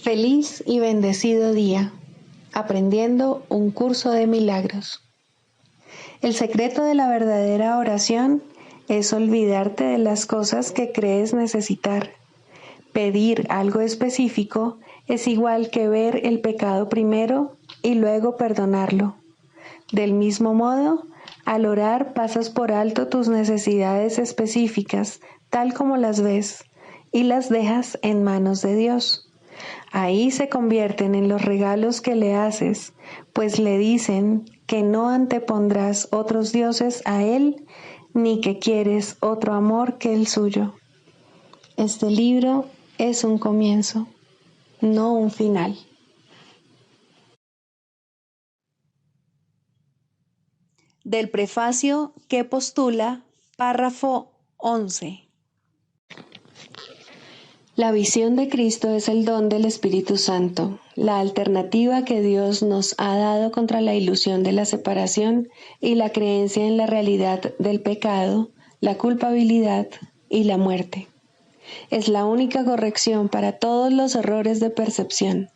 Feliz y bendecido día, aprendiendo un curso de milagros. El secreto de la verdadera oración es olvidarte de las cosas que crees necesitar. Pedir algo específico es igual que ver el pecado primero y luego perdonarlo. Del mismo modo, al orar pasas por alto tus necesidades específicas, tal como las ves, y las dejas en manos de Dios. Ahí se convierten en los regalos que le haces, pues le dicen que no antepondrás otros dioses a Él, ni que quieres otro amor que el suyo. Este libro es un comienzo, no un final. Del prefacio que postula, párrafo 11. La visión de Cristo es el don del Espíritu Santo, la alternativa que Dios nos ha dado contra la ilusión de la separación y la creencia en la realidad del pecado, la culpabilidad y la muerte. Es la única corrección para todos los errores de percepción,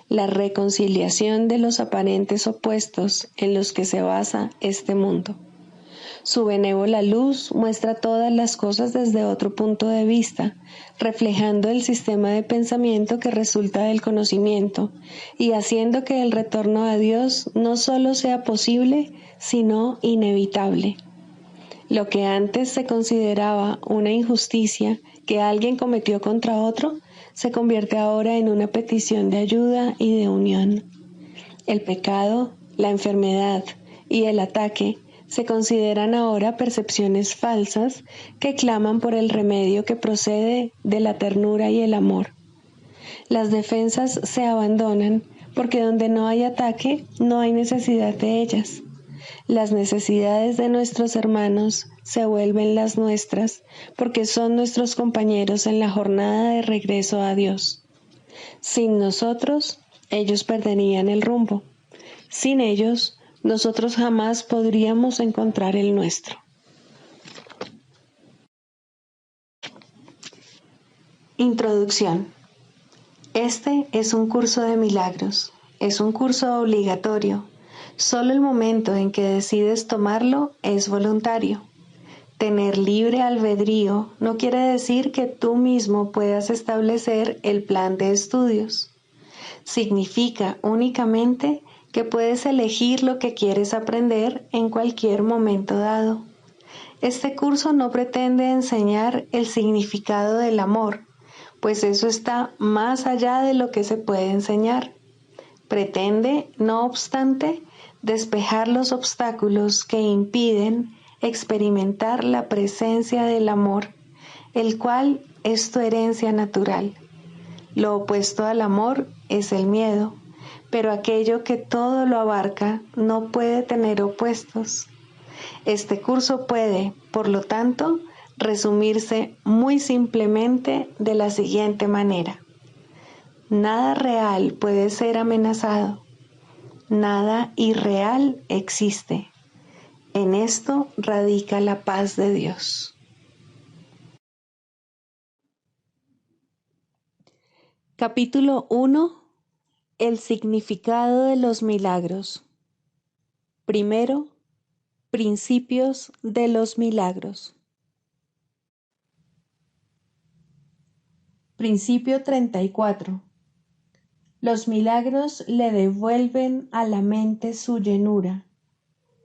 la reconciliación de los aparentes opuestos en los que se basa este mundo. Su benévola luz muestra todas las cosas desde otro punto de vista, reflejando el sistema de pensamiento que resulta del conocimiento y haciendo que el retorno a Dios no solo sea posible, sino inevitable. Lo que antes se consideraba una injusticia que alguien cometió contra otro, se convierte ahora en una petición de ayuda y de unión. El pecado, la enfermedad y el ataque se consideran ahora percepciones falsas que claman por el remedio que procede de la ternura y el amor. Las defensas se abandonan porque donde no hay ataque no hay necesidad de ellas. Las necesidades de nuestros hermanos se vuelven las nuestras porque son nuestros compañeros en la jornada de regreso a Dios. Sin nosotros, ellos perderían el rumbo. Sin ellos, nosotros jamás podríamos encontrar el nuestro. Introducción. Este es un curso de milagros. Es un curso obligatorio. Solo el momento en que decides tomarlo es voluntario. Tener libre albedrío no quiere decir que tú mismo puedas establecer el plan de estudios. Significa únicamente que puedes elegir lo que quieres aprender en cualquier momento dado. Este curso no pretende enseñar el significado del amor, pues eso está más allá de lo que se puede enseñar. Pretende, no obstante, despejar los obstáculos que impiden experimentar la presencia del amor, el cual es tu herencia natural. Lo opuesto al amor es el miedo, pero aquello que todo lo abarca no puede tener opuestos. Este curso puede, por lo tanto, resumirse muy simplemente de la siguiente manera. Nada real puede ser amenazado. Nada irreal existe. En esto radica la paz de Dios. Capítulo 1. El significado de los milagros. Primero, principios de los milagros. Principio 34. Los milagros le devuelven a la mente su llenura.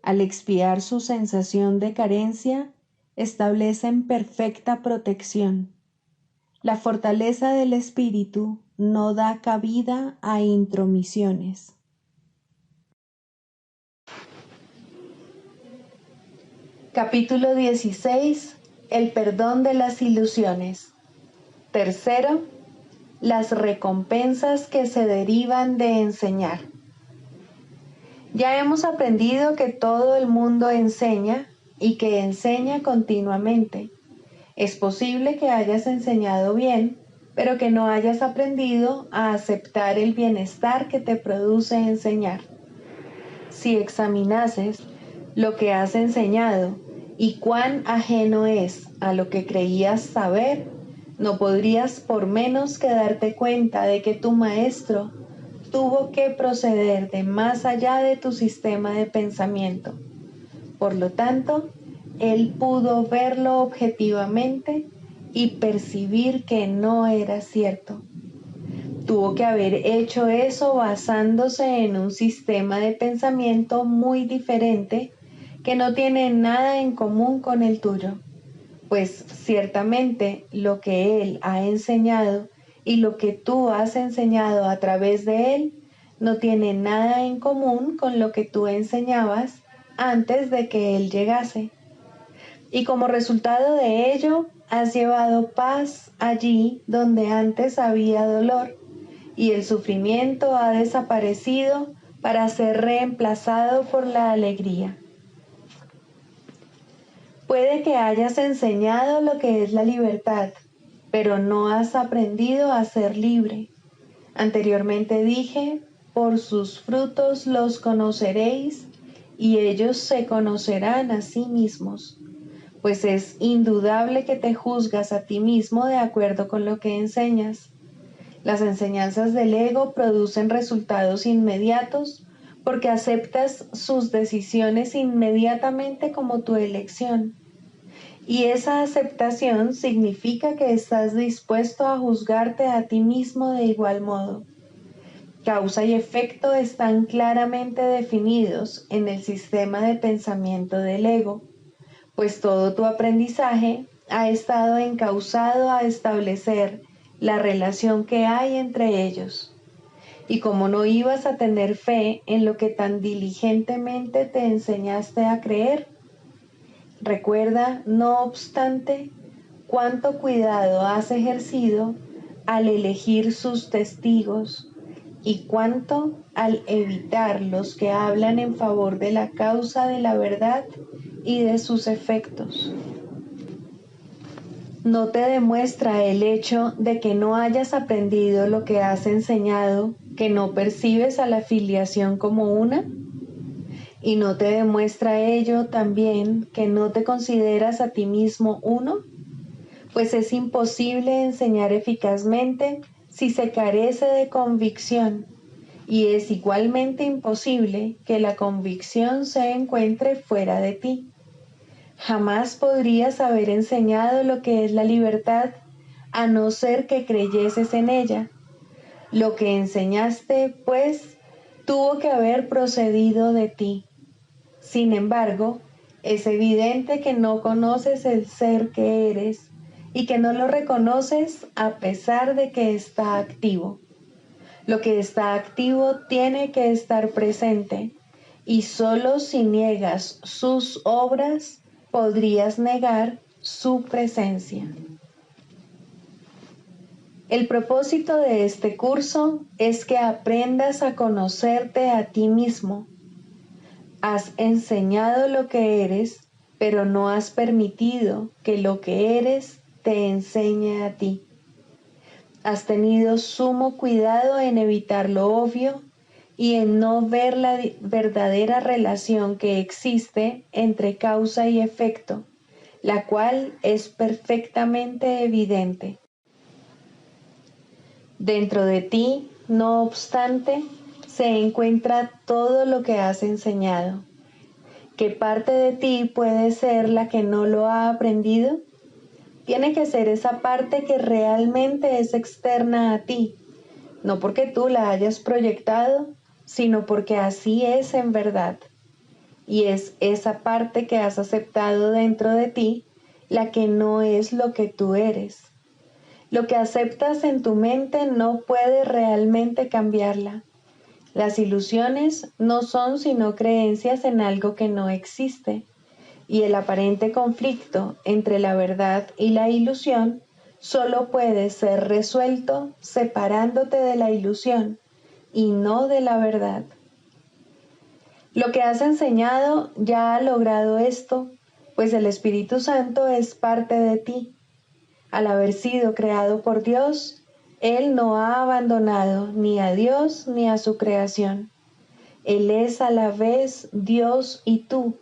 Al expiar su sensación de carencia, establecen perfecta protección. La fortaleza del espíritu no da cabida a intromisiones. Capítulo 16. El perdón de las ilusiones. Tercero, las recompensas que se derivan de enseñar. Ya hemos aprendido que todo el mundo enseña y que enseña continuamente. Es posible que hayas enseñado bien, pero que no hayas aprendido a aceptar el bienestar que te produce enseñar. Si examinases lo que has enseñado y cuán ajeno es a lo que creías saber, No podrías por menos que darte cuenta de que tu maestro tuvo que proceder de más allá de tu sistema de pensamiento. Por lo tanto, él pudo verlo objetivamente y percibir que no era cierto. Tuvo que haber hecho eso basándose en un sistema de pensamiento muy diferente que no tiene nada en común con el tuyo, pues ciertamente lo que él ha enseñado y lo que tú has enseñado a través de él no tiene nada en común con lo que tú enseñabas antes de que él llegase. Y como resultado de ello, has llevado paz allí donde antes había dolor, y el sufrimiento ha desaparecido para ser reemplazado por la alegría. Puede que hayas enseñado lo que es la libertad, pero no has aprendido a ser libre. Anteriormente dije, por sus frutos los conoceréis, y ellos se conocerán a sí mismos, pues es indudable que te juzgas a ti mismo de acuerdo con lo que enseñas. Las enseñanzas del ego producen resultados inmediatos porque aceptas sus decisiones inmediatamente como tu elección. Y esa aceptación significa que estás dispuesto a juzgarte a ti mismo de igual modo. Causa y efecto están claramente definidos en el sistema de pensamiento del ego, pues todo tu aprendizaje ha estado encauzado a establecer la relación que hay entre ellos. Y como no ibas a tener fe en lo que tan diligentemente te enseñaste a creer, recuerda, no obstante, cuánto cuidado has ejercido al elegir sus testigos y cuánto al evitar los que hablan en favor de la causa de la verdad y de sus efectos. ¿No te demuestra el hecho de que no hayas aprendido lo que has enseñado, que no percibes a la filiación como una? ¿Y no te demuestra ello también que no te consideras a ti mismo uno? Pues es imposible enseñar eficazmente si se carece de convicción, y es igualmente imposible que la convicción se encuentre fuera de ti. Jamás podrías haber enseñado lo que es la libertad a no ser que creyeses en ella. Lo que enseñaste, pues, tuvo que haber procedido de ti. Sin embargo, es evidente que no conoces el ser que eres y que no lo reconoces a pesar de que está activo. Lo que está activo tiene que estar presente, y solo si niegas sus obras podrías negar su presencia. El propósito de este curso es que aprendas a conocerte a ti mismo. Has enseñado lo que eres, pero no has permitido que lo que eres te enseñe a ti. Has tenido sumo cuidado en evitar lo obvio y en no ver la verdadera relación que existe entre causa y efecto, la cual es perfectamente evidente. Dentro de ti, no obstante, se encuentra todo lo que has enseñado. ¿Qué parte de ti puede ser la que no lo ha aprendido? Tiene que ser esa parte que realmente es externa a ti, no porque tú la hayas proyectado, sino porque así es en verdad. Y es esa parte que has aceptado dentro de ti la que no es lo que tú eres. Lo que aceptas en tu mente no puede realmente cambiarla. Las ilusiones no son sino creencias en algo que no existe, y el aparente conflicto entre la verdad y la ilusión solo puede ser resuelto separándote de la ilusión y no de la verdad. Lo que has enseñado ya ha logrado esto, pues el Espíritu Santo es parte de ti. Al haber sido creado por Dios, Él no ha abandonado ni a Dios ni a su creación. Él es a la vez Dios y tú,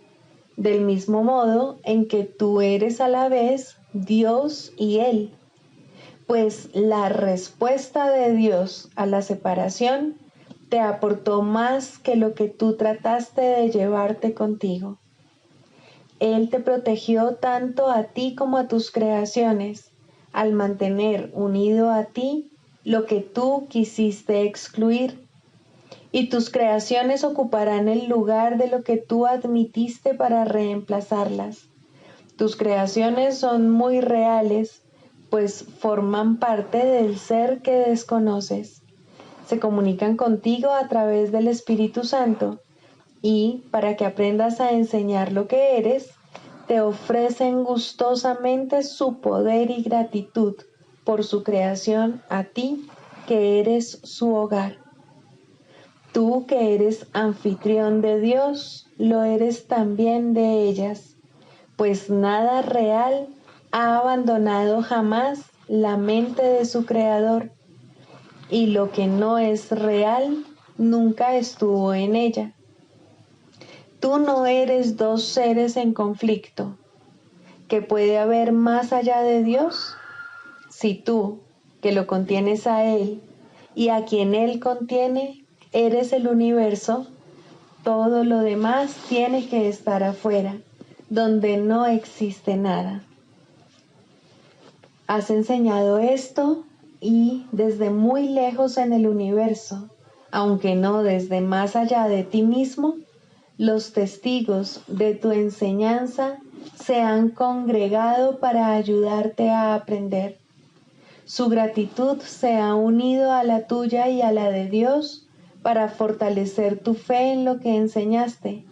del mismo modo en que tú eres a la vez Dios y Él. pues la respuesta de Dios a la separación te aportó más que lo que tú trataste de llevarte contigo. Él te protegió tanto a ti como a tus creaciones, al mantener unido a ti lo que tú quisiste excluir. Y tus creaciones ocuparán el lugar de lo que tú admitiste para reemplazarlas. Tus creaciones son muy reales, pues forman parte del ser que desconoces. Se comunican contigo a través del Espíritu Santo y, para que aprendas a enseñar lo que eres, te ofrecen gustosamente su poder y gratitud por su creación a ti, que eres su hogar. Tú, que eres anfitrión de Dios, lo eres también de ellas, pues nada real ha abandonado jamás la mente de su creador, y lo que no es real nunca estuvo en ella. Tú no eres dos seres en conflicto. ¿Qué puede haber más allá de Dios? Si tú, que lo contienes a Él y a quien Él contiene, eres el universo, todo lo demás tiene que estar afuera, donde no existe nada. Has enseñado esto y desde muy lejos en el universo, aunque no desde más allá de ti mismo, los testigos de tu enseñanza se han congregado para ayudarte a aprender. Su gratitud se ha unido a la tuya y a la de Dios para fortalecer tu fe en lo que enseñaste,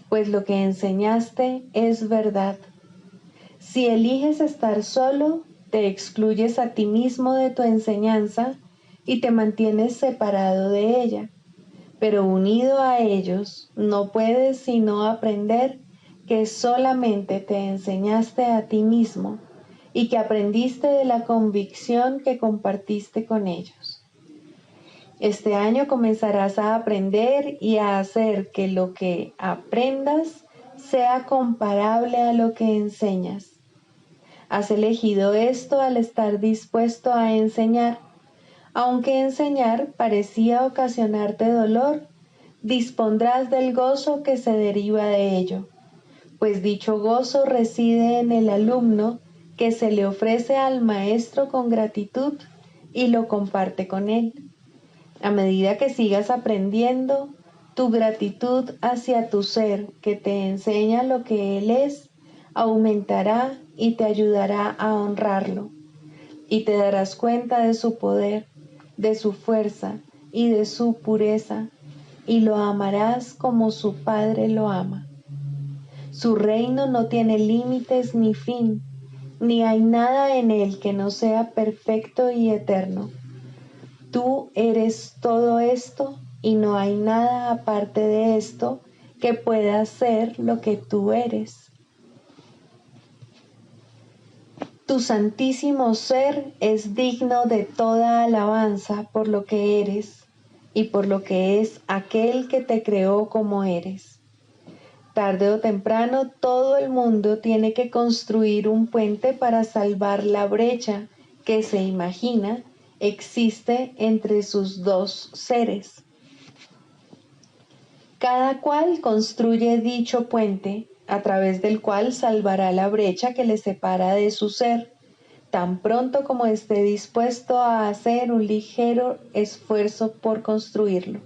pues lo que enseñaste es verdad. Si eliges estar solo, te excluyes a ti mismo de tu enseñanza y te mantienes separado de ella. Pero unido a ellos, no puedes sino aprender que solamente te enseñaste a ti mismo y que aprendiste de la convicción que compartiste con ellos. Este año comenzarás a aprender y a hacer que lo que aprendas sea comparable a lo que enseñas. Has elegido esto al estar dispuesto a enseñar. Aunque enseñar parecía ocasionarte dolor, dispondrás del gozo que se deriva de ello, pues dicho gozo reside en el alumno que se le ofrece al maestro con gratitud y lo comparte con él. A medida que sigas aprendiendo, tu gratitud hacia tu ser que te enseña lo que él es, aumentará y te ayudará a honrarlo, y te darás cuenta de su poder, de su fuerza y de su pureza, y lo amarás como su Padre lo ama. Su reino no tiene límites ni fin, ni hay nada en él que no sea perfecto y eterno. Tú eres todo esto y no hay nada aparte de esto que pueda ser lo que tú eres. Tu santísimo ser es digno de toda alabanza por lo que eres y por lo que es aquel que te creó como eres. Tarde o temprano todo el mundo tiene que construir un puente para salvar la brecha que se imagina existe entre sus dos seres. Cada cual construye dicho puente, a través del cual salvará la brecha que le separa de su ser, tan pronto como esté dispuesto a hacer un ligero esfuerzo por construirlo.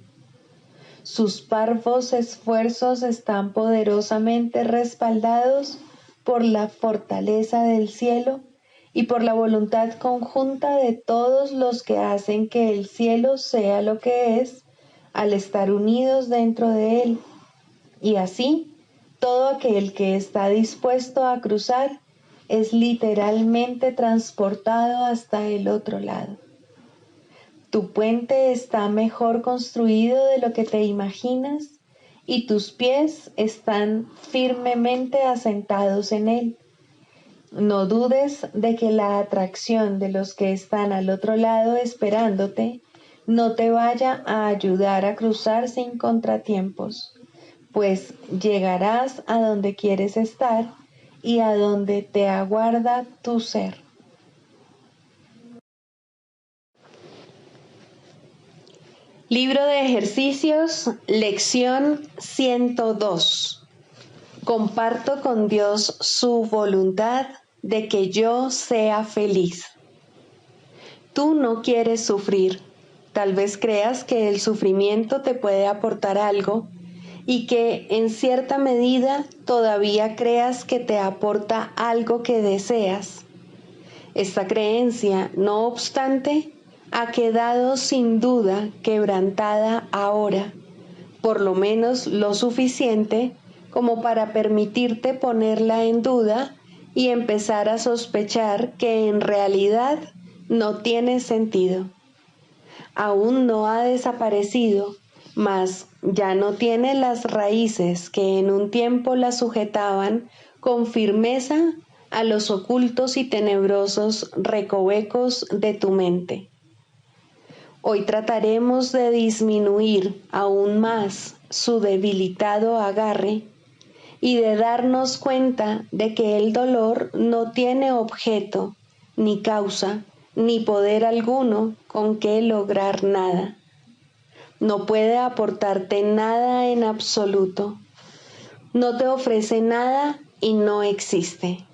Sus parvos esfuerzos están poderosamente respaldados por la fortaleza del cielo y por la voluntad conjunta de todos los que hacen que el cielo sea lo que es, al estar unidos dentro de él. Y así, todo aquel que está dispuesto a cruzar es literalmente transportado hasta el otro lado. Tu puente está mejor construido de lo que te imaginas y tus pies están firmemente asentados en él. No dudes de que la atracción de los que están al otro lado esperándote no te vaya a ayudar a cruzar sin contratiempos, pues llegarás a donde quieres estar y a donde te aguarda tu ser. Libro de ejercicios, lección 102. Comparto con Dios su voluntad de que yo sea feliz. Tú no quieres sufrir. Tal vez creas que el sufrimiento te puede aportar algo y que en cierta medida todavía creas que te aporta algo que deseas. Esta creencia, no obstante, ha quedado sin duda quebrantada ahora, por lo menos lo suficiente como para permitirte ponerla en duda y empezar a sospechar que en realidad no tiene sentido. Aún no ha desaparecido, mas ya no tiene las raíces que en un tiempo la sujetaban con firmeza a los ocultos y tenebrosos recovecos de tu mente. Hoy trataremos de disminuir aún más su debilitado agarre y de darnos cuenta de que el dolor no tiene objeto, ni causa, ni poder alguno con que lograr nada. No puede aportarte nada en absoluto. No te ofrece nada y no existe.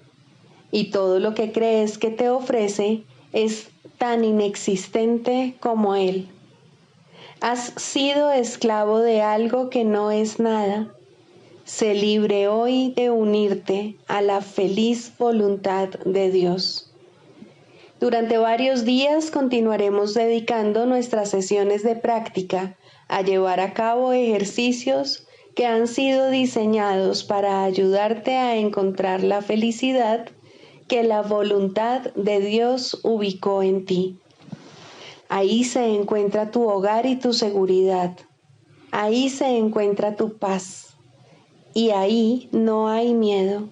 Y todo lo que crees que te ofrece es tan inexistente como él. Has sido esclavo de algo que no es nada. Sé libre hoy de unirte a la feliz voluntad de Dios. Durante varios días continuaremos dedicando nuestras sesiones de práctica a llevar a cabo ejercicios que han sido diseñados para ayudarte a encontrar la felicidad que la voluntad de Dios ubicó en ti. Ahí se encuentra tu hogar y tu seguridad. Ahí se encuentra tu paz. Y ahí no hay miedo.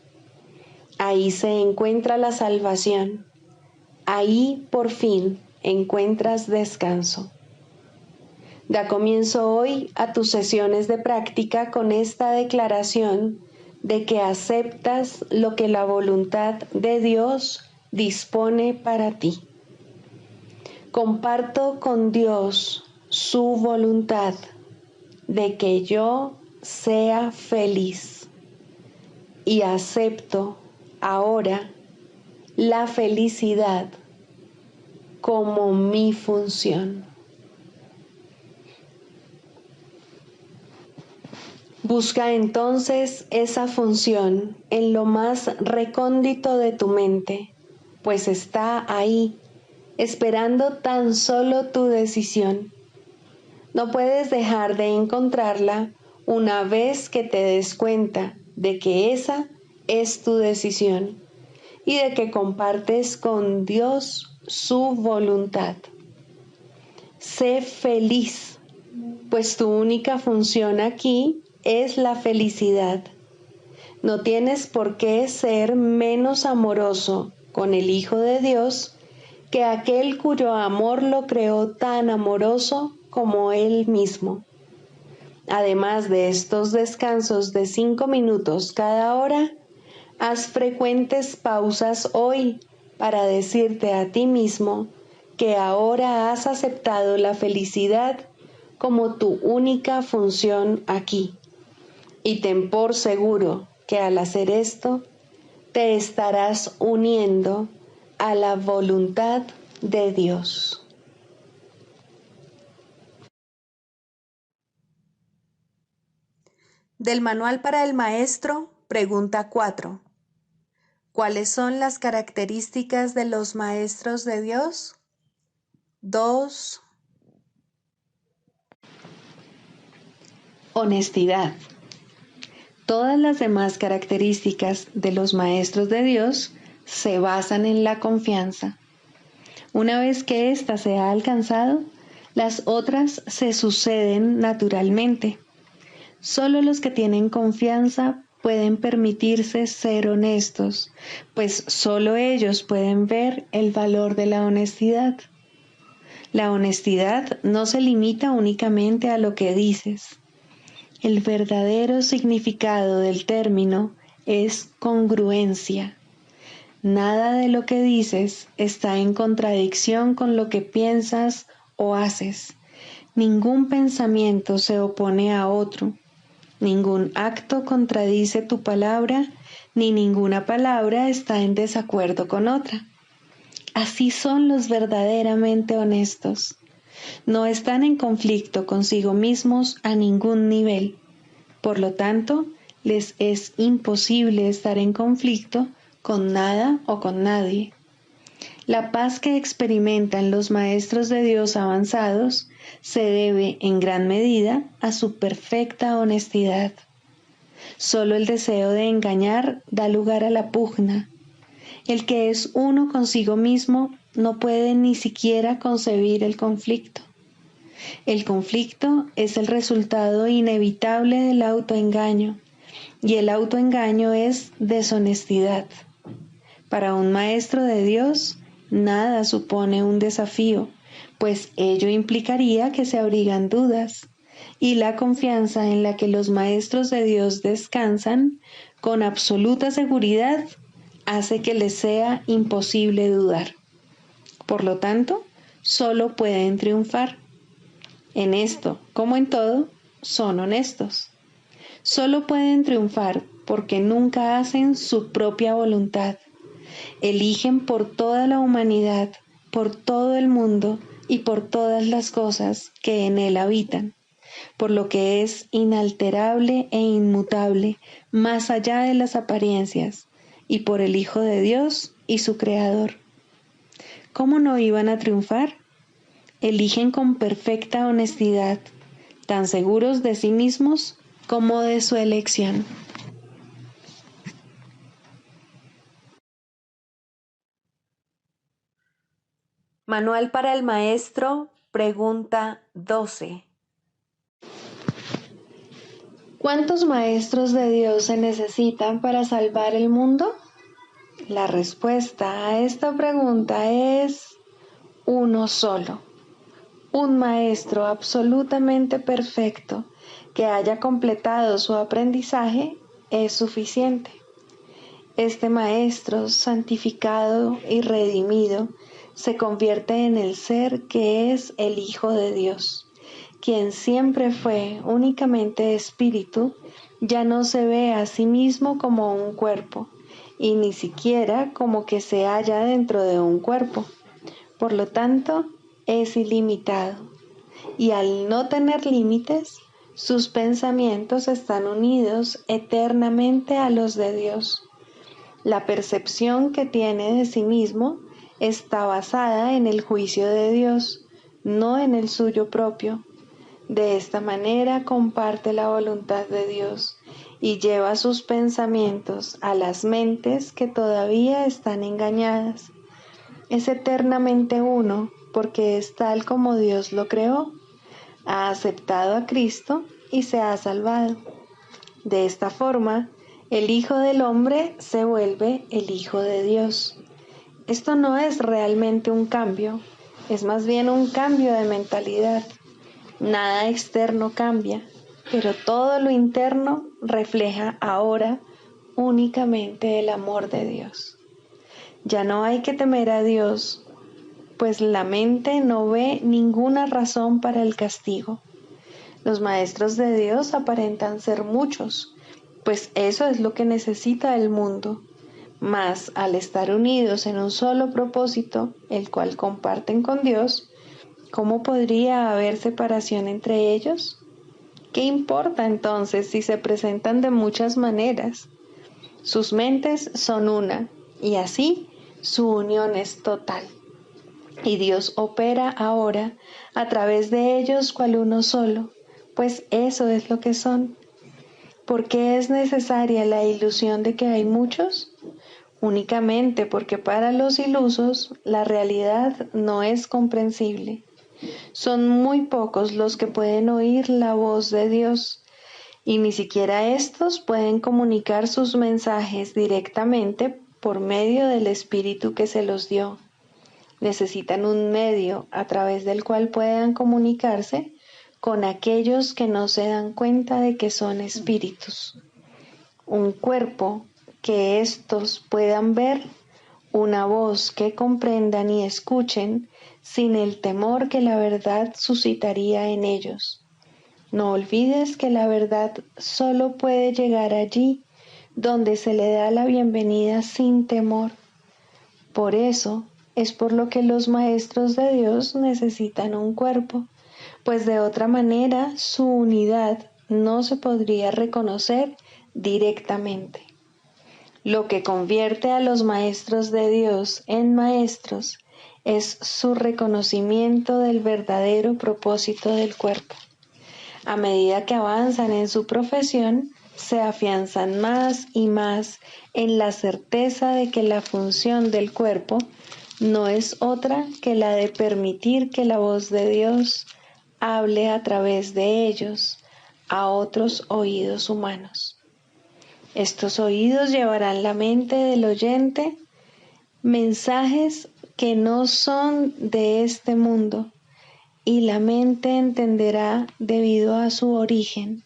Ahí se encuentra la salvación. Ahí por fin encuentras descanso. Da comienzo hoy a tus sesiones de práctica con esta declaración de que aceptas lo que la voluntad de Dios dispone para ti. Comparto con Dios su voluntad de que yo sea feliz y acepto ahora la felicidad como mi función. Busca entonces esa función en lo más recóndito de tu mente, pues está ahí, esperando tan solo tu decisión. No puedes dejar de encontrarla una vez que te des cuenta de que esa es tu decisión y de que compartes con Dios su voluntad. Sé feliz, pues tu única función aquí es la felicidad. No tienes por qué ser menos amoroso con el Hijo de Dios que aquel cuyo amor lo creó tan amoroso como Él mismo. Además de estos descansos de 5 minutos cada hora, haz frecuentes pausas hoy para decirte a ti mismo que ahora has aceptado la felicidad como tu única función aquí. Y ten por seguro que al hacer esto, te estarás uniendo a la voluntad de Dios. Del Manual para el Maestro, pregunta 4. ¿Cuáles son las características de los maestros de Dios? 2. Honestidad. Todas las demás características de los maestros de Dios se basan en la confianza. Una vez que ésta se ha alcanzado, las otras se suceden naturalmente. Solo los que tienen confianza pueden permitirse ser honestos, pues solo ellos pueden ver el valor de la honestidad. La honestidad no se limita únicamente a lo que dices. El verdadero significado del término es congruencia. Nada de lo que dices está en contradicción con lo que piensas o haces, Ningún pensamiento se opone a otro, ningún acto contradice tu palabra, ni ninguna palabra está en desacuerdo con otra. Así son los verdaderamente honestos. No están en conflicto consigo mismos a ningún nivel. Por lo tanto, les es imposible estar en conflicto con nada o con nadie. La paz que experimentan los maestros de Dios avanzados se debe en gran medida a su perfecta honestidad. Solo el deseo de engañar da lugar a la pugna. El que es uno consigo mismo no puede ni siquiera concebir el conflicto. El conflicto es el resultado inevitable del autoengaño, y el autoengaño es deshonestidad. Para un maestro de Dios, nada supone un desafío, pues ello implicaría que se abrigan dudas, y la confianza en la que los maestros de Dios descansan con absoluta seguridad hace que les sea imposible dudar. Por lo tanto, solo pueden triunfar. En esto, como en todo, son honestos. Solo pueden triunfar porque nunca hacen su propia voluntad. Eligen por toda la humanidad, por todo el mundo y por todas las cosas que en él habitan, por lo que es inalterable e inmutable, más allá de las apariencias, y por el Hijo de Dios y su Creador. ¿Cómo no iban a triunfar? Eligen con perfecta honestidad, tan seguros de sí mismos como de su elección. Manual para el Maestro, pregunta 12. ¿Cuántos maestros de Dios se necesitan para salvar el mundo? La respuesta a esta pregunta es uno solo. Un maestro absolutamente perfecto que haya completado su aprendizaje es suficiente. Este maestro santificado y redimido se convierte en el ser que es el Hijo de Dios, quien siempre fue únicamente espíritu. Ya no se ve a sí mismo como un cuerpo, y ni siquiera como que se halla dentro de un cuerpo. Por lo tanto, es ilimitado, y al no tener límites, sus pensamientos están unidos eternamente a los de Dios. La percepción que tiene de sí mismo está basada en el juicio de Dios, no en el suyo propio. De esta manera comparte la voluntad de Dios y lleva sus pensamientos a las mentes que todavía están engañadas. Es eternamente uno porque es tal como Dios lo creó. Ha aceptado a Cristo y se ha salvado. De esta forma, el Hijo del Hombre se vuelve el Hijo de Dios. Esto no es realmente un cambio, es más bien un cambio de mentalidad. Nada externo cambia, pero todo lo interno refleja ahora únicamente el amor de Dios. Ya no hay que temer a Dios, pues la mente no ve ninguna razón para el castigo. Los maestros de Dios aparentan ser muchos, pues eso es lo que necesita el mundo. Mas al estar unidos en un solo propósito, el cual comparten con Dios, ¿cómo podría haber separación entre ellos? ¿Qué importa entonces si se presentan de muchas maneras? Sus mentes son una, y así su unión es total. Y Dios opera ahora a través de ellos cual uno solo, pues eso es lo que son. ¿Por qué es necesaria la ilusión de que hay muchos? Únicamente porque para los ilusos la realidad no es comprensible. Son muy pocos los que pueden oír la voz de Dios, y ni siquiera estos pueden comunicar sus mensajes directamente por medio del Espíritu que se los dio. Necesitan un medio a través del cual puedan comunicarse con aquellos que no se dan cuenta de que son espíritus. Un cuerpo que éstos puedan ver, una voz que comprendan y escuchen, sin el temor que la verdad suscitaría en ellos. No olvides que la verdad solo puede llegar allí donde se le da la bienvenida sin temor. Por eso es por lo que los maestros de Dios necesitan un cuerpo, pues de otra manera su unidad no se podría reconocer directamente. Lo que convierte a los maestros de Dios en maestros es su reconocimiento del verdadero propósito del cuerpo. A medida que avanzan en su profesión, se afianzan más y más en la certeza de que la función del cuerpo no es otra que la de permitir que la voz de Dios hable a través de ellos a otros oídos humanos. Estos oídos llevarán a la mente del oyente mensajes que no son de este mundo, y la mente entenderá debido a su origen.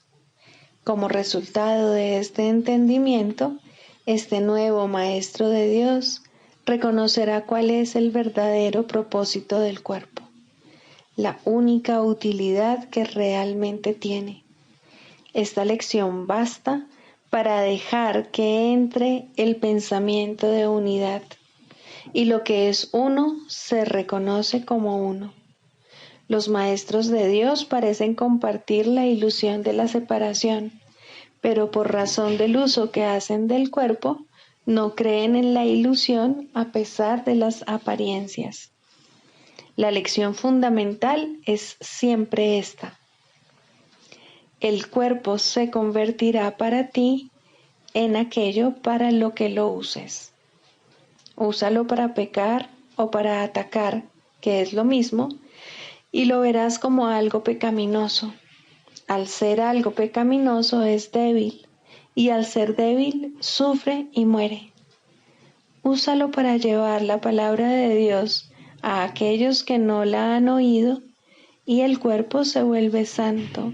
Como resultado de este entendimiento, este nuevo Maestro de Dios reconocerá cuál es el verdadero propósito del cuerpo, la única utilidad que realmente tiene. Esta lección basta para dejar que entre el pensamiento de unidad, y lo que es uno se reconoce como uno. Los maestros de Dios parecen compartir la ilusión de la separación, pero por razón del uso que hacen del cuerpo, no creen en la ilusión a pesar de las apariencias. La lección fundamental es siempre esta: el cuerpo se convertirá para ti en aquello para lo que lo uses. Úsalo para pecar o para atacar, que es lo mismo, y lo verás como algo pecaminoso. Al ser algo pecaminoso es débil, y al ser débil sufre y muere. Úsalo para llevar la palabra de Dios a aquellos que no la han oído, y el cuerpo se vuelve santo.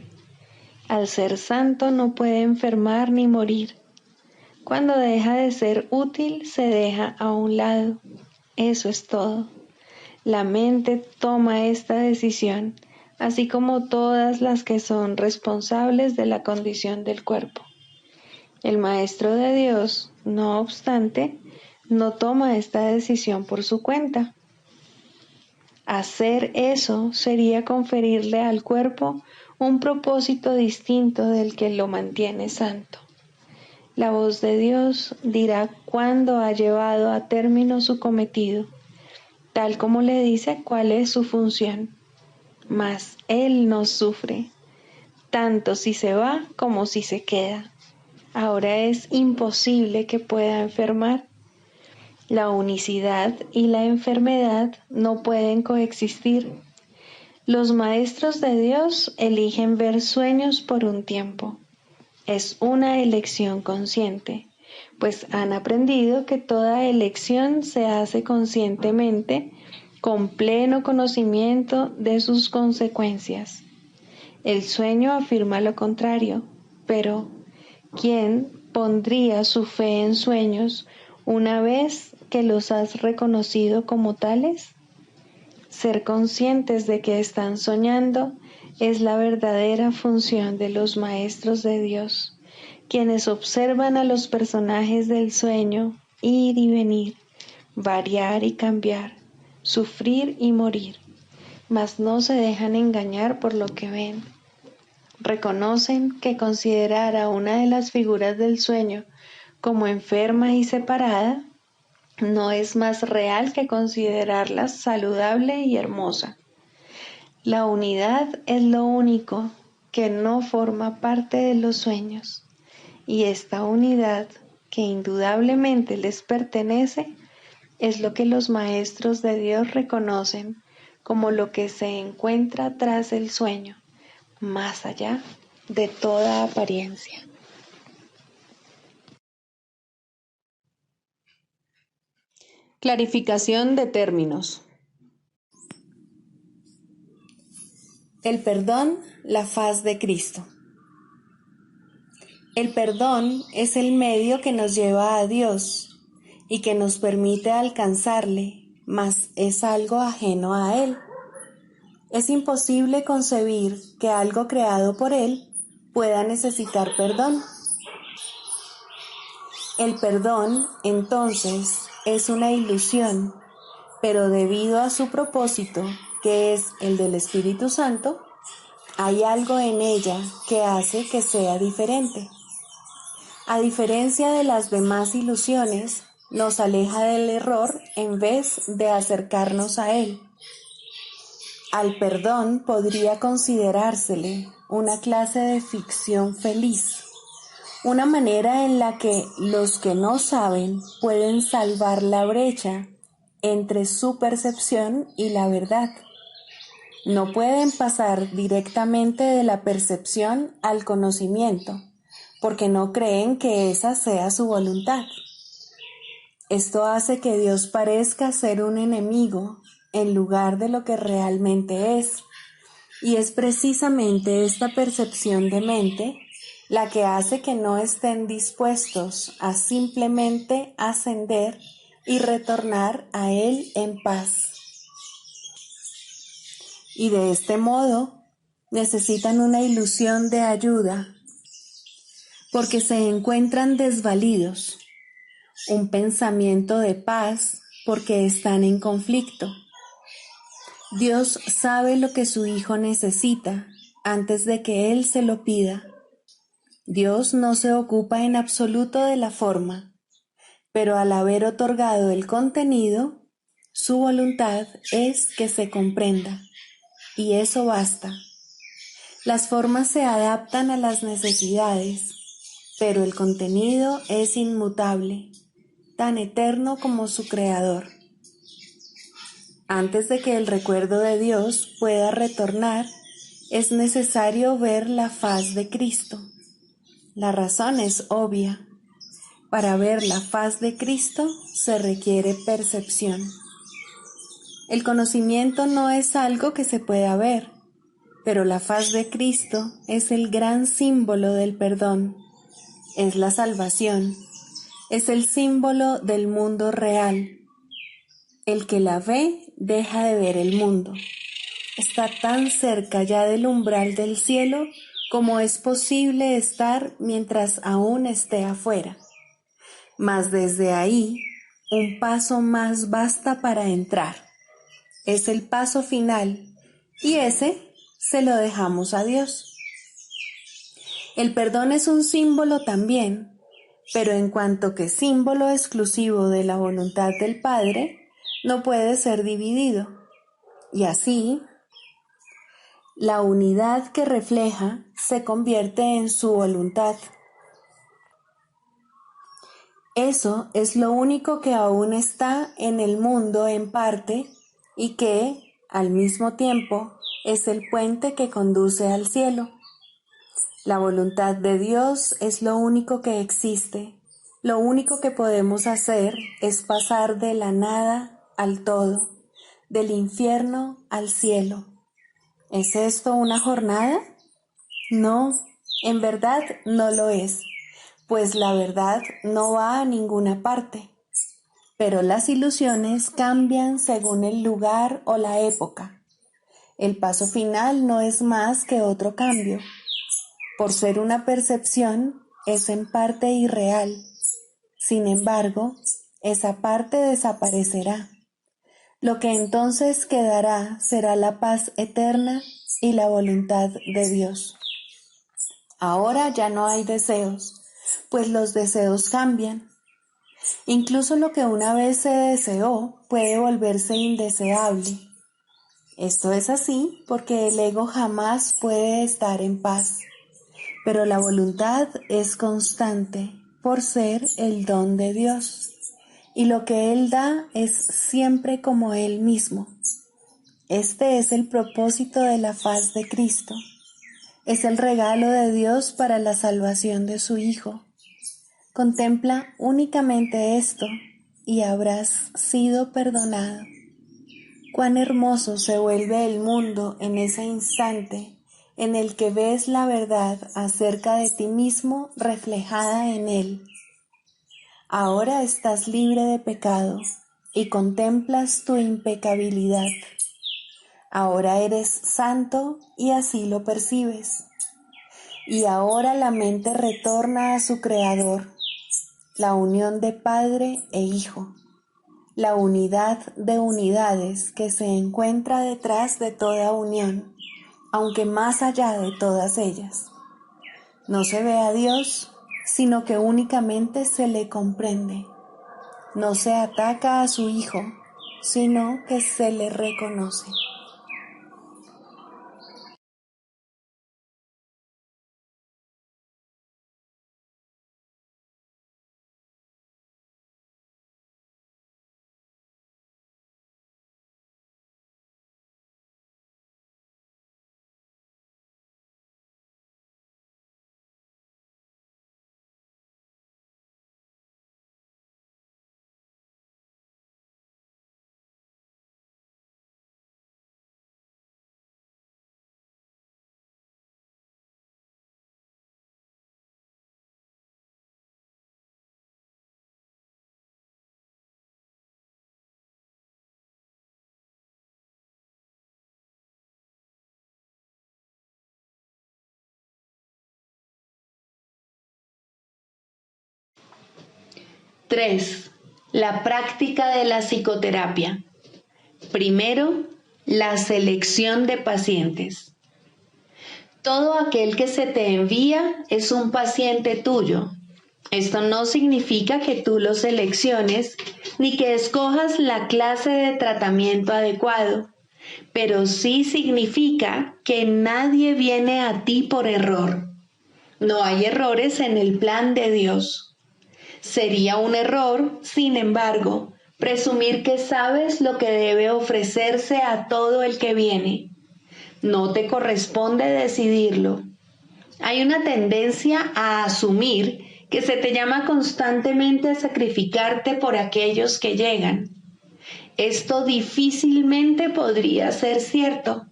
Al ser santo no puede enfermar ni morir. Cuando deja de ser útil, se deja a un lado. Eso es todo. La mente toma esta decisión, así como todas las que son responsables de la condición del cuerpo. El Maestro de Dios, no obstante, no toma esta decisión por su cuenta. Hacer eso sería conferirle al cuerpo un propósito distinto del que lo mantiene santo. La voz de Dios dirá cuándo ha llevado a término su cometido, tal como le dice cuál es su función. Mas Él no sufre, tanto si se va como si se queda. Ahora es imposible que pueda enfermar. La unicidad y la enfermedad no pueden coexistir. Los maestros de Dios eligen ver sueños por un tiempo. Es una elección consciente, pues han aprendido que toda elección se hace conscientemente, con pleno conocimiento de sus consecuencias. El sueño afirma lo contrario, pero ¿quién pondría su fe en sueños una vez que los has reconocido como tales? Ser conscientes de que están soñando es la verdadera función de los maestros de Dios, quienes observan a los personajes del sueño ir y venir, variar y cambiar, sufrir y morir, mas no se dejan engañar por lo que ven. Reconocen que considerar a una de las figuras del sueño como enferma y separada no es más real que considerarla saludable y hermosa. La unidad es lo único que no forma parte de los sueños, y esta unidad, que indudablemente les pertenece, es lo que los maestros de Dios reconocen como lo que se encuentra tras el sueño, más allá de toda apariencia. Clarificación de términos. El perdón, la faz de Cristo. El perdón es el medio que nos lleva a Dios y que nos permite alcanzarle, mas es algo ajeno a Él. Es imposible concebir que algo creado por Él pueda necesitar perdón. El perdón, entonces, es una ilusión, pero debido a su propósito, que es el del Espíritu Santo, hay algo en ella que hace que sea diferente. A diferencia de las demás ilusiones, nos aleja del error en vez de acercarnos a él. Al perdón podría considerársele una clase de ficción feliz, una manera en la que los que no saben pueden salvar la brecha entre su percepción y la verdad. No pueden pasar directamente de la percepción al conocimiento, porque no creen que esa sea su voluntad. Esto hace que Dios parezca ser un enemigo en lugar de lo que realmente es, y es precisamente esta percepción de mente la que hace que no estén dispuestos a simplemente ascender y retornar a Él en paz. Y de este modo necesitan una ilusión de ayuda, porque se encuentran desvalidos, un pensamiento de paz porque están en conflicto. Dios sabe lo que su Hijo necesita antes de que Él se lo pida. Dios no se ocupa en absoluto de la forma, pero al haber otorgado el contenido, su voluntad es que se comprenda, y eso basta. Las formas se adaptan a las necesidades, pero el contenido es inmutable, tan eterno como su Creador. Antes de que el recuerdo de Dios pueda retornar, es necesario ver la faz de Cristo. La razón es obvia. Para ver la faz de Cristo se requiere percepción. El conocimiento no es algo que se pueda ver, pero la faz de Cristo es el gran símbolo del perdón. Es la salvación. Es el símbolo del mundo real. El que la ve deja de ver el mundo. Está tan cerca ya del umbral del cielo como es posible estar mientras aún esté afuera. Mas desde ahí, un paso más basta para entrar. Es el paso final, y ese se lo dejamos a Dios. El perdón es un símbolo también, pero en cuanto que símbolo exclusivo de la voluntad del Padre, no puede ser dividido. Y así, la unidad que refleja se convierte en su voluntad. Eso es lo único que aún está en el mundo en parte y que, al mismo tiempo, es el puente que conduce al cielo. La voluntad de Dios es lo único que existe. Lo único que podemos hacer es pasar de la nada al todo, del infierno al cielo. ¿Es esto una jornada? No, en verdad no lo es, pues la verdad no va a ninguna parte. Pero las ilusiones cambian según el lugar o la época. El paso final no es más que otro cambio. Por ser una percepción, es en parte irreal. Sin embargo, esa parte desaparecerá. Lo que entonces quedará será la paz eterna y la voluntad de Dios. Ahora ya no hay deseos, pues los deseos cambian. Incluso lo que una vez se deseó puede volverse indeseable. Esto es así porque el ego jamás puede estar en paz. Pero la voluntad es constante por ser el don de Dios, y lo que Él da es siempre como Él mismo. Este es el propósito de la faz de Cristo. Es el regalo de Dios para la salvación de su Hijo. Contempla únicamente esto y habrás sido perdonado. Cuán hermoso se vuelve el mundo en ese instante en el que ves la verdad acerca de ti mismo reflejada en él. Ahora estás libre de pecado, y contemplas tu impecabilidad. Ahora eres santo y así lo percibes. Y ahora la mente retorna a su Creador, la unión de Padre e Hijo, la unidad de unidades que se encuentra detrás de toda unión, aunque más allá de todas ellas. No se ve a Dios, sino que únicamente se le comprende. No se ataca a su Hijo, sino que se le reconoce. Tres. La práctica de la psicoterapia. Primero, la selección de pacientes. Todo aquel que se te envía es un paciente tuyo. Esto no significa que tú lo selecciones ni que escojas la clase de tratamiento adecuado, pero sí significa que nadie viene a ti por error. No hay errores en el plan de Dios. Sería un error, sin embargo, presumir que sabes lo que debe ofrecerse a todo el que viene. No te corresponde decidirlo. Hay una tendencia a asumir que se te llama constantemente a sacrificarte por aquellos que llegan. Esto difícilmente podría ser cierto.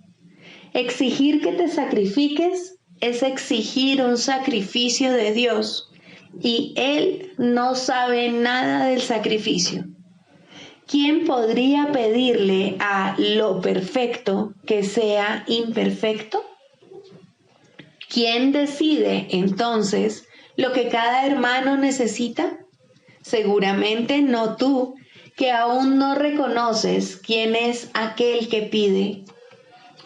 Exigir que te sacrifiques es exigir un sacrificio de Dios, y Él no sabe nada del sacrificio. ¿Quién podría pedirle a lo perfecto que sea imperfecto? ¿Quién decide entonces lo que cada hermano necesita? Seguramente no tú, que aún no reconoces quién es aquel que pide.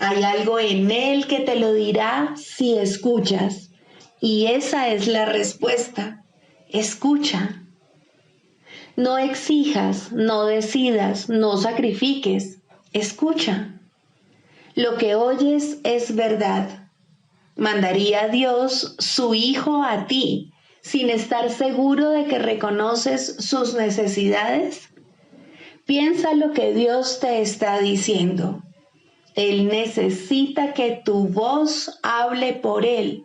Hay algo en él que te lo dirá si escuchas, y esa es la respuesta. Escucha. No exijas, no decidas, no sacrifiques. Escucha. Lo que oyes es verdad. ¿Mandaría Dios su Hijo a ti sin estar seguro de que reconoces sus necesidades? Piensa lo que Dios te está diciendo. Él necesita que tu voz hable por Él.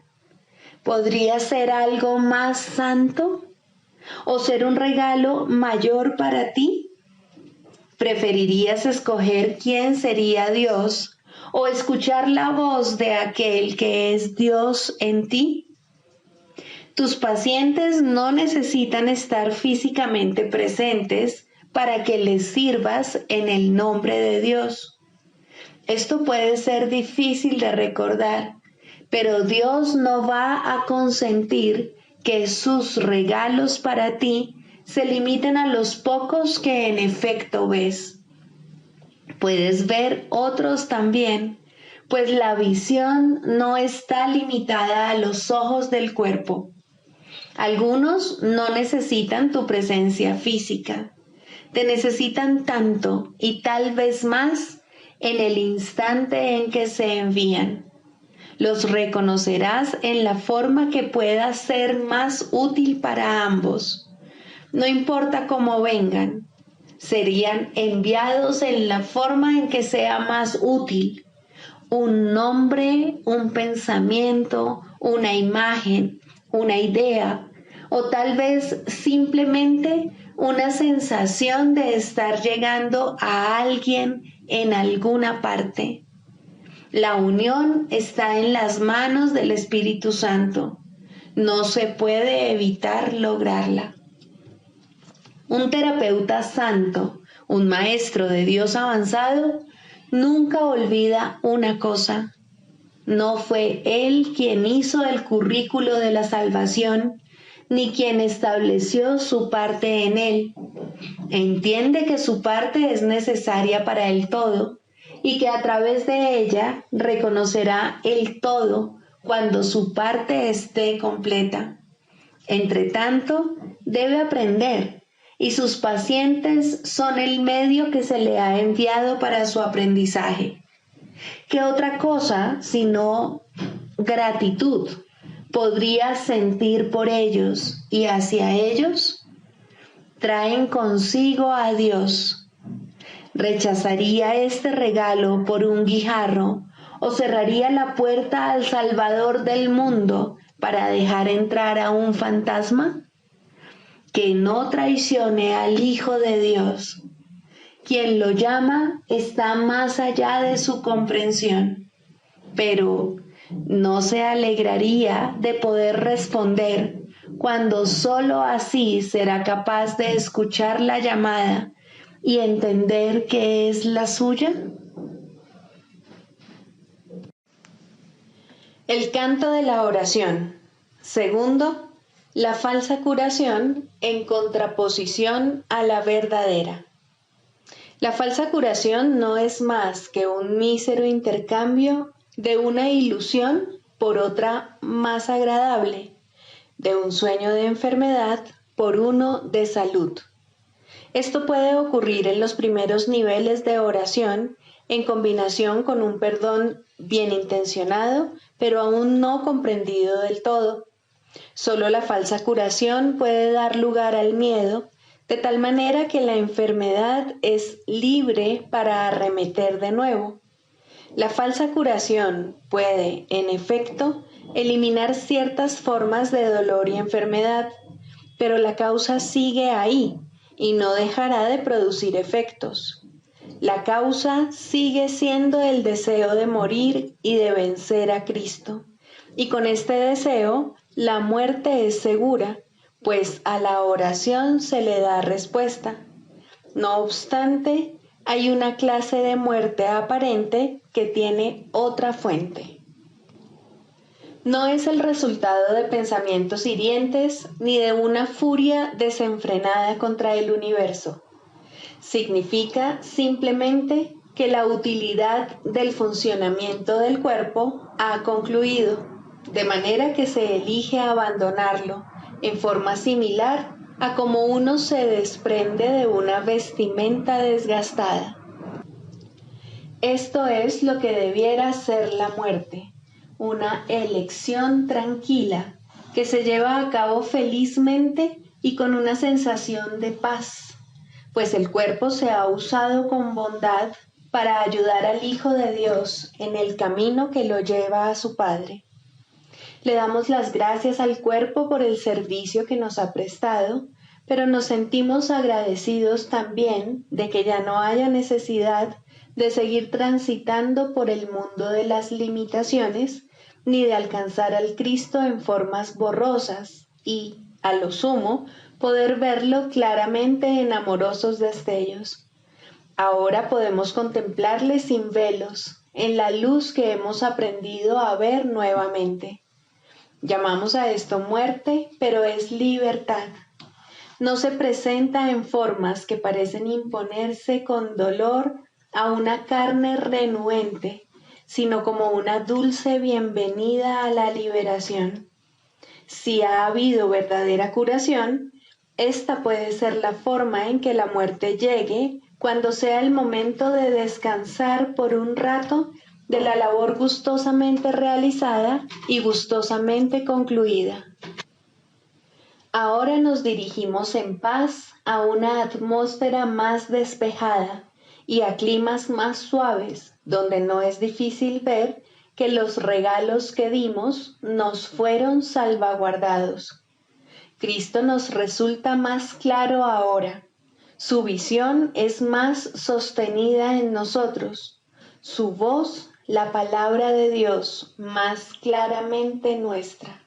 ¿Podría ser algo más santo? ¿O ser un regalo mayor para ti? ¿Preferirías escoger quién sería Dios o escuchar la voz de aquel que es Dios en ti? Tus pacientes no necesitan estar físicamente presentes para que les sirvas en el nombre de Dios. Esto puede ser difícil de recordar, pero Dios no va a consentir que sus regalos para ti se limiten a los pocos que en efecto ves. Puedes ver otros también, pues la visión no está limitada a los ojos del cuerpo. Algunos no necesitan tu presencia física, te necesitan tanto y tal vez más en el instante en que se envían. Los reconocerás en la forma que pueda ser más útil para ambos. No importa cómo vengan, serían enviados en la forma en que sea más útil. Un nombre, un pensamiento, una imagen, una idea, o tal vez simplemente una sensación de estar llegando a alguien en alguna parte. La unión está en las manos del Espíritu Santo. No se puede evitar lograrla. Un terapeuta santo, Un maestro de Dios avanzado nunca olvida una cosa. No fue él quien hizo el currículo de la salvación, ni quien estableció su parte en él. Entiende que su parte es necesaria para el todo y que a través de ella reconocerá el todo cuando su parte esté completa. Entre tanto, debe aprender, y sus pacientes son el medio que se le ha enviado para su aprendizaje. ¿Qué otra cosa sino gratitud podría sentir por ellos y hacia ellos? Traen consigo a Dios. ¿Rechazaría este regalo por un guijarro o cerraría la puerta al Salvador del mundo para dejar entrar a un fantasma? Que no traicione al Hijo de Dios. Quien lo llama está más allá de su comprensión, pero no se alegraría de poder responder cuando sólo así será capaz de escuchar la llamada y entender que es la suya. El canto de la oración. Segundo, la falsa curación en contraposición a la verdadera. La falsa curación no es más que un mísero intercambio de una ilusión por otra más agradable, de un sueño de enfermedad por uno de salud. Esto puede ocurrir en los primeros niveles de oración en combinación con un perdón bien intencionado, pero aún no comprendido del todo. Solo la falsa curación puede dar lugar al miedo, de tal manera que la enfermedad es libre para arremeter de nuevo. La falsa curación puede, en efecto, eliminar ciertas formas de dolor y enfermedad, pero la causa sigue ahí y no dejará de producir efectos. La causa sigue siendo el deseo de morir y de vencer a Cristo. Y con este deseo, la muerte es segura, pues a la oración se le da respuesta. No obstante, hay una clase de muerte aparente que tiene otra fuente. No es el resultado de pensamientos hirientes ni de una furia desenfrenada contra el universo. Significa simplemente que la utilidad del funcionamiento del cuerpo ha concluido, de manera que se elige abandonarlo en forma similar a como uno se desprende de una vestimenta desgastada. Esto es lo que debiera ser la muerte, una elección tranquila que se lleva a cabo felizmente y con una sensación de paz, pues el cuerpo se ha usado con bondad para ayudar al Hijo de Dios en el camino que lo lleva a su Padre. Le damos las gracias al cuerpo por el servicio que nos ha prestado, pero nos sentimos agradecidos también de que ya no haya necesidad de seguir transitando por el mundo de las limitaciones, ni de alcanzar al Cristo en formas borrosas y, a lo sumo, poder verlo claramente en amorosos destellos. Ahora podemos contemplarle sin velos, en la luz que hemos aprendido a ver nuevamente. Llamamos a esto muerte, pero es libertad. No se presenta en formas que parecen imponerse con dolor a una carne renuente, sino como una dulce bienvenida a la liberación. Si ha habido verdadera curación, esta puede ser la forma en que la muerte llegue cuando sea el momento de descansar por un rato de la labor gustosamente realizada y gustosamente concluida. Ahora nos dirigimos en paz a una atmósfera más despejada y a climas más suaves, donde no es difícil ver que los regalos que dimos nos fueron salvaguardados. Cristo nos resulta más claro ahora. Su visión es más sostenida en nosotros. Su voz, la palabra de Dios, más claramente nuestra.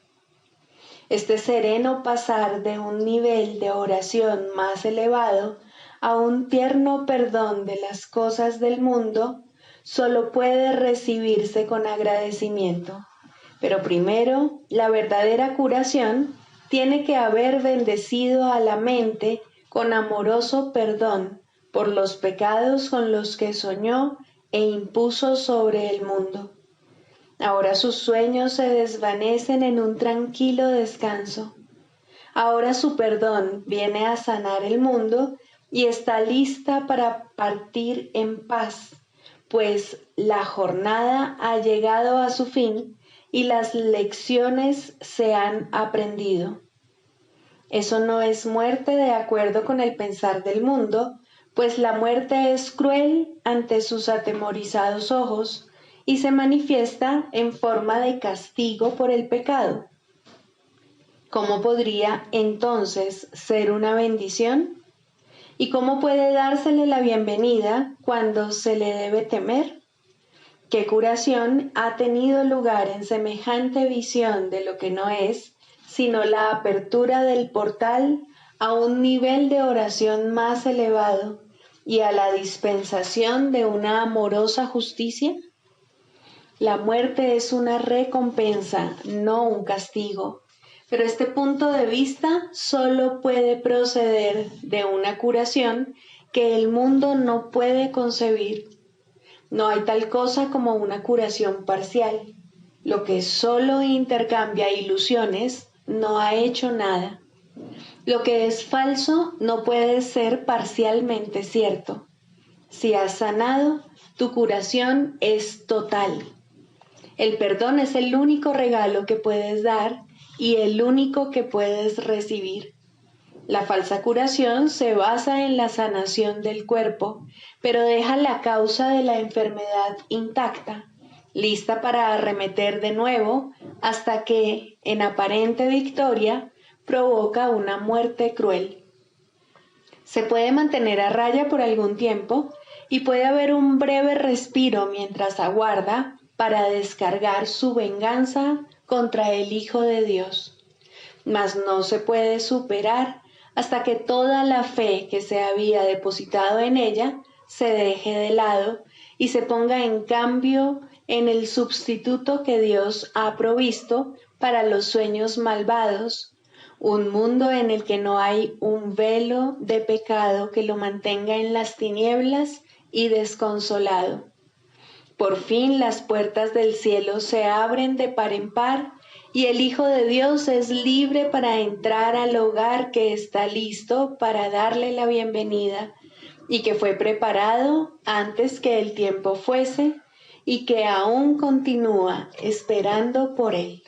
Este sereno pasar de un nivel de oración más elevado a un tierno perdón de las cosas del mundo, solo puede recibirse con agradecimiento. Pero primero, la verdadera curación tiene que haber bendecido a la mente con amoroso perdón por los pecados con los que soñó e impuso sobre el mundo. Ahora sus sueños se desvanecen en un tranquilo descanso. Ahora su perdón viene a sanar el mundo y está lista para partir en paz, pues la jornada ha llegado a su fin y las lecciones se han aprendido. Eso no es muerte de acuerdo con el pensar del mundo, pues la muerte es cruel ante sus atemorizados ojos y se manifiesta en forma de castigo por el pecado. ¿Cómo podría entonces ser una bendición? ¿Y cómo puede dársele la bienvenida cuando se le debe temer? ¿Qué curación ha tenido lugar en semejante visión de lo que no es, sino la apertura del portal a un nivel de oración más elevado y a la dispensación de una amorosa justicia? La muerte es una recompensa, no un castigo, pero este punto de vista solo puede proceder de una curación que el mundo no puede concebir. No hay tal cosa como una curación parcial. Lo que solo intercambia ilusiones no ha hecho nada. Lo que es falso no puede ser parcialmente cierto. Si has sanado, tu curación es total. El perdón es el único regalo que puedes dar y el único que puedes recibir. La falsa curación se basa en la sanación del cuerpo, pero deja la causa de la enfermedad intacta, lista para arremeter de nuevo hasta que, en aparente victoria, provoca una muerte cruel. Se puede mantener a raya por algún tiempo y puede haber un breve respiro mientras aguarda para descargar su venganza contra el Hijo de Dios. Mas no se puede superar hasta que toda la fe que se había depositado en ella se deje de lado y se ponga en cambio en el sustituto que Dios ha provisto para los sueños malvados, un mundo en el que no hay un velo de pecado que lo mantenga en las tinieblas y desconsolado. Por fin las puertas del cielo se abren de par en par y el Hijo de Dios es libre para entrar al hogar que está listo para darle la bienvenida y que fue preparado antes que el tiempo fuese y que aún continúa esperando por él.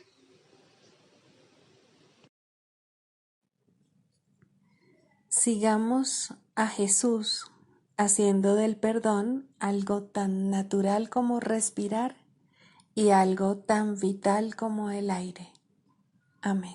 Sigamos a Jesús haciendo del perdón algo tan natural como respirar y algo tan vital como el aire. Amén.